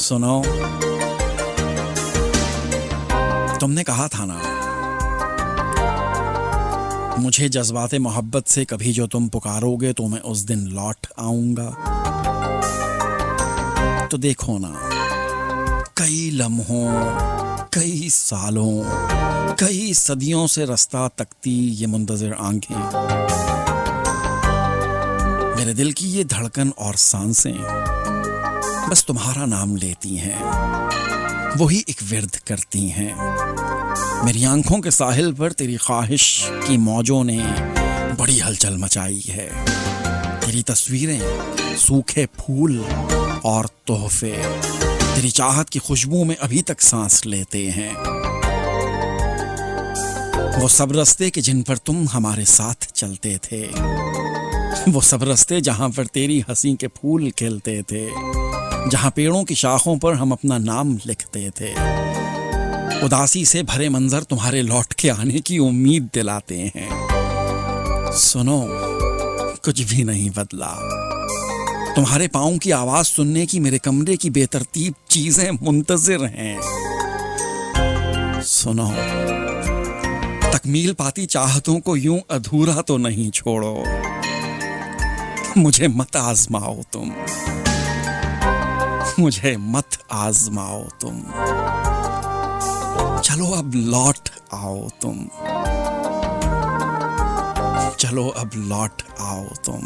सुनो, तुमने कहा था ना, मुझे जज्बाते मोहब्बत से कभी जो तुम पुकारोगे तो मैं उस दिन लौट आऊंगा। तो देखो ना, कई लम्हों, कई सालों, कई सदियों से रास्ता तकती ये मुंतज़िर आंखें, मेरे दिल की ये धड़कन और सांसें बस तुम्हारा नाम लेती हैं, वही एक विर्द करती हैं। मेरी आंखों के साहिल पर तेरी ख्वाहिश की मौजों ने बड़ी हलचल मचाई है। तेरी तस्वीरें, सूखे फूल और तोहफे तेरी चाहत की खुशबू में अभी तक सांस लेते हैं। वो सब रास्ते के जिन पर तुम हमारे साथ चलते थे, वो सब रास्ते जहां पर तेरी हंसी के फूल खिलते थे, जहां पेड़ों की शाखों पर हम अपना नाम लिखते थे। उदासी से भरे मंजर तुम्हारे लौट के आने की उम्मीद दिलाते हैं। सुनो, कुछ भी नहीं बदला। तुम्हारे पाँव की आवाज सुनने की मेरे कमरे की बेतरतीब चीजें मुंतजिर हैं। सुनो, तकमील पाती चाहतों को यूं अधूरा तो नहीं छोड़ो। मुझे मत आजमाओ तुम, मुझे मत आजमाओ तुम। चलो अब लौट आओ तुम, चलो अब लौट आओ तुम।